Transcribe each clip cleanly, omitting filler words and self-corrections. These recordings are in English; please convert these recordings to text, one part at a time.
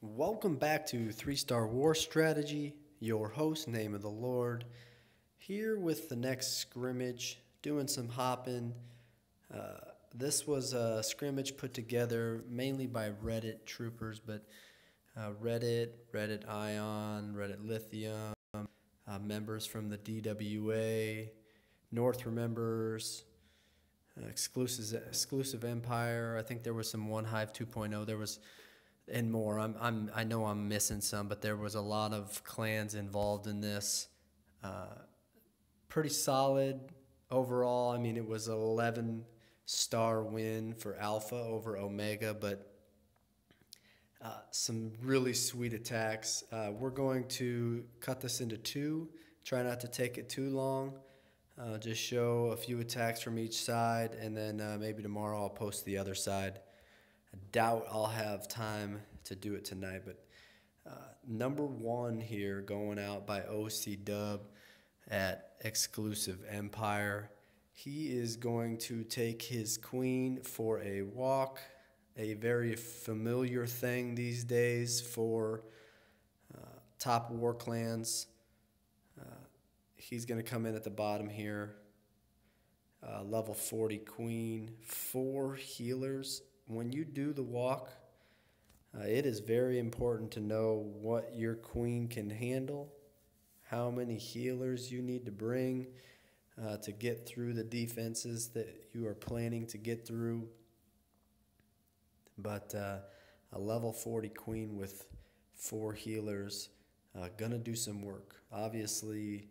Welcome back to 3-Star War Strategy, your host, Name of the Lord, here with the next scrimmage, doing some hopping. This was a scrimmage put together mainly by Reddit troopers, but Reddit Ion, Reddit Lithium, members from the DWA, North Remembers, Exclusive Empire. I think there was some OneHive 2.0. There was and more. I know I'm missing some, but there was a lot of clans involved in this. Pretty solid overall. I mean, it was an 11-star win for Alpha over Omega, but some really sweet attacks. We're going to cut this into two. Try not to take it too long. Just show a few attacks from each side, and then maybe tomorrow I'll post the other side. I doubt I'll have time to do it tonight, but number one here going out by OC Dub at Exclusive Empire. He is going to take his queen for a walk, a very familiar thing these days for top war clans. He's going to come in at the bottom here. Level 40 queen, 4 healers. When you do the walk, it is very important to know what your queen can handle, how many healers you need to bring to get through the defenses that you are planning to get through. But a level 40 queen with 4 healers gonna do some work. Obviously,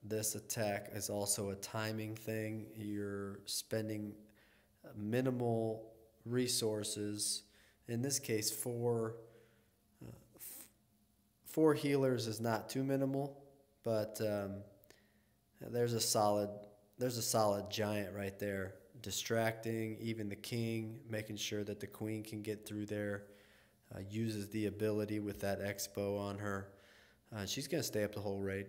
this attack is also a timing thing. You're spending minimal resources. In this case, four healers is not too minimal, but there's a solid giant right there, distracting even the king, making sure that the queen can get through there. Uses the ability with that expo on her. She's gonna stay up the whole raid,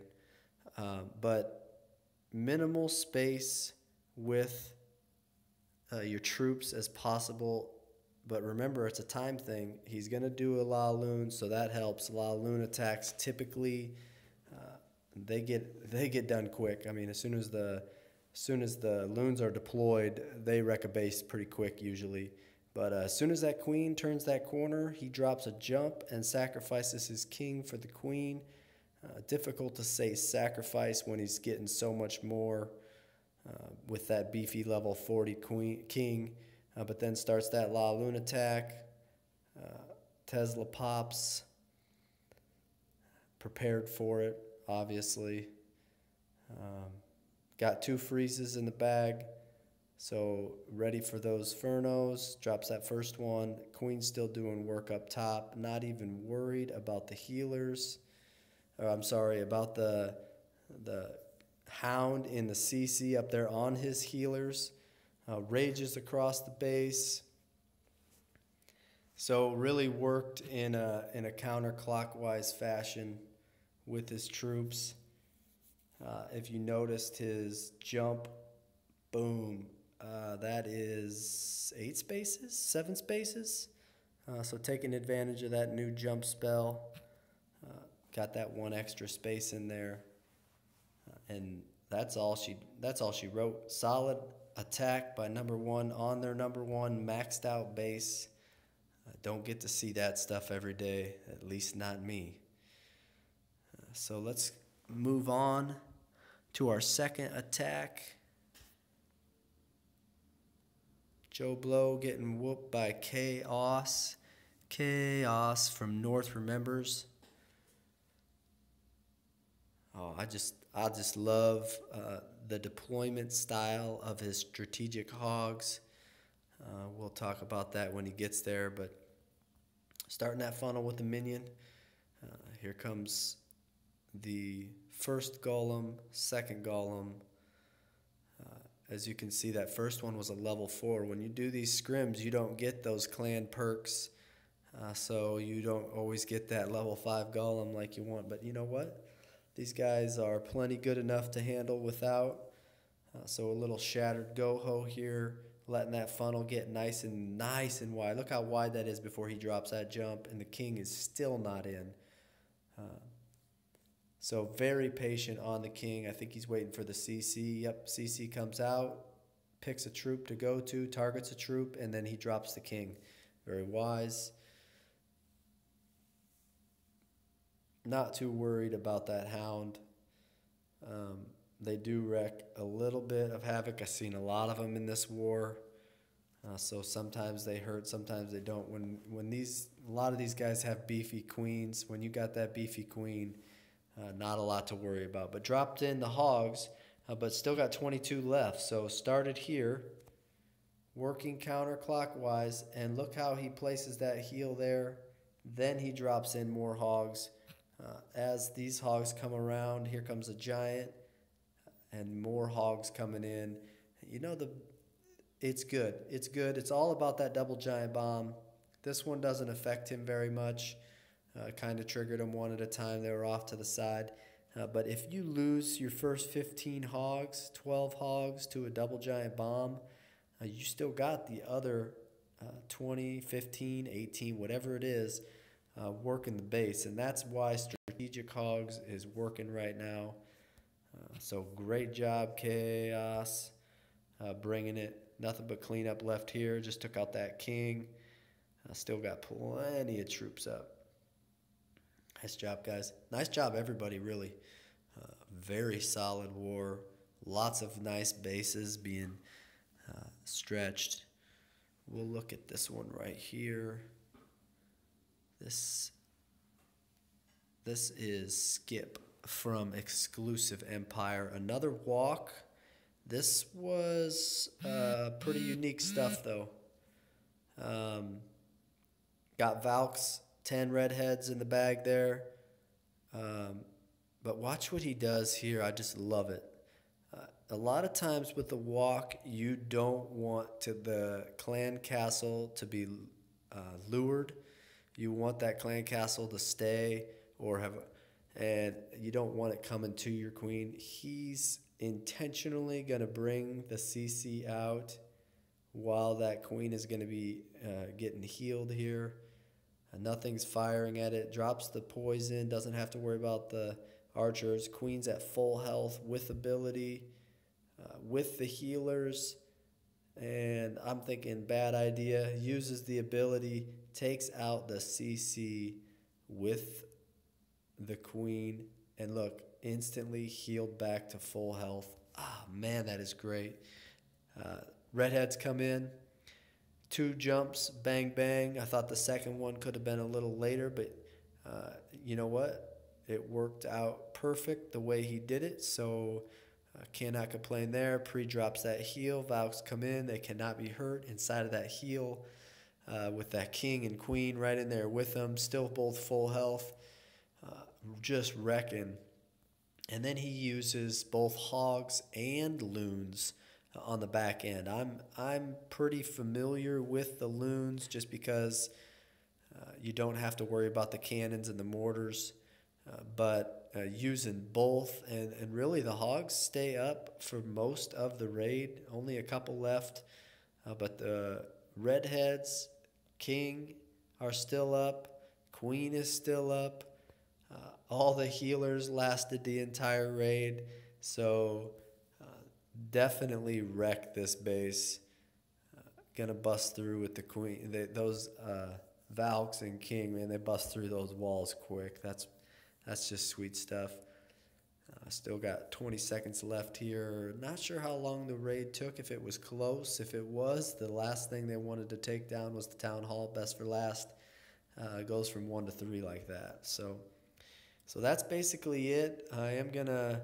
but minimal space with your troops as possible. But remember, it's a time thing. He's going to do a La Lune, so that helps. La Lune attacks typically they get done quick. I mean, as soon as the loons are deployed, they wreck a base pretty quick usually. But as soon as that queen turns that corner, he drops a jump and sacrifices his king for the queen. Difficult to say sacrifice when he's getting so much more with that beefy level 40 king. But then starts that La Lune attack. Tesla pops. Prepared for it, obviously. Got 2 freezes in the bag. So ready for those Furnos. Drops that first one. Queen's still doing work up top. Not even worried about the healers. I'm sorry, about the Hound in the CC up there on his healers. Rages across the base. So really worked in a counterclockwise fashion with his troops. If you noticed his jump, boom, that is 8 spaces, 7 spaces. So taking advantage of that new jump spell. Got that 1 extra space in there. And that's all she wrote. Solid attack by number 1 on their number 1 maxed out base. Don't get to see that stuff every day, at least not me. So let's move on to our second attack. Joe Blow getting whooped by Chaos. Chaos from North Remembers. Oh, I just love the deployment style of his strategic hogs. We'll talk about that when he gets there, but starting that funnel with the minion. Here comes the first golem, second golem. As you can see, that first one was a level 4. When you do these scrims, you don't get those clan perks, so you don't always get that level 5 golem like you want. But you know what? These guys are plenty good enough to handle without. So a little shattered Goho here. letting that funnel get nice and wide. Look how wide that is before he drops that jump, and the king is still not in. So very patient on the king. I think he's waiting for the CC. Yep, CC comes out, picks a troop to go to, targets a troop, and then he drops the king. Very wise. Not too worried about that hound. They do wreak a little bit of havoc. I've seen a lot of them in this war. So sometimes they hurt, sometimes they don't. When a lot of these guys have beefy queens, when you got that beefy queen, not a lot to worry about. But dropped in the hogs, but still got 22 left. So started here, working counterclockwise, and look how he places that heel there. Then he drops in more hogs. As these hogs come around, here comes a giant, and more hogs coming in. You know, it's good. It's good. It's all about that double giant bomb. This one doesn't affect him very much. Kind of triggered them one at a time. They were off to the side. But if you lose your first 15 hogs, 12 hogs to a double giant bomb, you still got the other 20, 15, 18, whatever it is, working the base. And that's why strategic hogs is working right now. So great job, Chaos, bringing it. Nothing but cleanup left here. Just took out that king. Still got plenty of troops up. Nice job, guys. Nice job, everybody, really. Very solid war. Lots of nice bases being stretched. We'll look at this one right here. This is Skip from ExclusiveEmpire. Another walk. This was pretty unique stuff, though. Got Valks, 10 redheads in the bag there. But watch what he does here. I just love it. A lot of times with the walk, you don't want the clan castle to be lured. You want that clan castle to stay and you don't want it coming to your queen. He's intentionally going to bring the CC out while that queen is going to be getting healed here. Nothing's firing at it. Drops the poison. Doesn't have to worry about the archers. Queen's at full health with ability, with the healers. And I'm thinking bad idea. Uses the ability. Takes out the CC with the queen. And look, instantly healed back to full health. Ah, man, that is great. Redheads come in. 2 jumps, bang, bang. I thought the second one could have been a little later, but you know what? It worked out perfect the way he did it, so cannot complain there. Pre-drops that heal. Valks come in. They cannot be hurt inside of that heal with that king and queen right in there with them. Still both full health. Just wrecking. And then he uses both hogs and loons on the back end. I'm pretty familiar with the loons just because you don't have to worry about the cannons and the mortars, but using both, and really the hogs stay up for most of the raid. Only a couple left, but the redheads, king are still up, queen is still up. All the healers lasted the entire raid, so definitely wreck this base. Gonna bust through with the queen. Those Valks and king, man, they bust through those walls quick. That's just sweet stuff. Still got 20 seconds left here. Not sure how long the raid took, if it was close. If it was, the last thing they wanted to take down was the town hall. Best for last. Goes from 1 to 3 like that. So that's basically it. I am gonna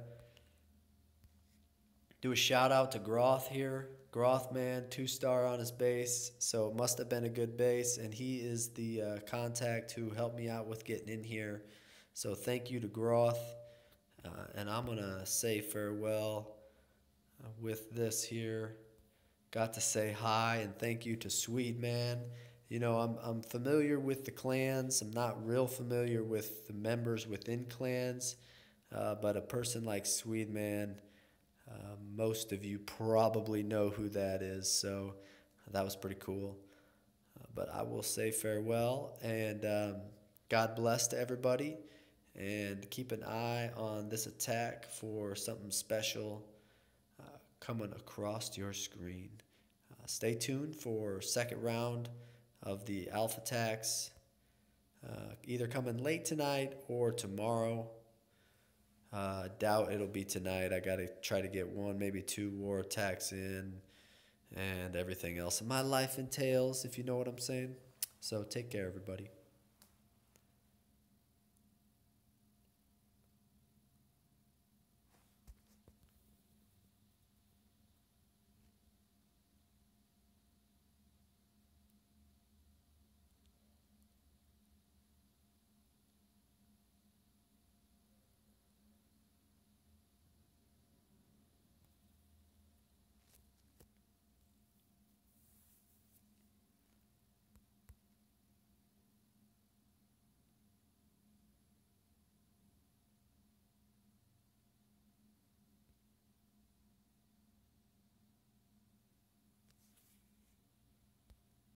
do a shout out to Groth here. Groth, man, 2-star on his base, so it must have been a good base, and he is the contact who helped me out with getting in here. So thank you to Groth, and I'm going to say farewell with this here. Got to say hi and thank you to Swede-Man. You know, I'm familiar with the clans. I'm not real familiar with the members within clans, but a person like Swede-Man, most of you probably know who that is. So That was pretty cool. But I will say farewell, and God bless to everybody. And keep an eye on this attack for something special coming across your screen. Stay tuned for second round of the alpha attacks, either coming late tonight or tomorrow. Doubt it'll be tonight. I got to try to get one, maybe two war attacks in, and everything else my life entails, if you know what I'm saying. So take care, everybody.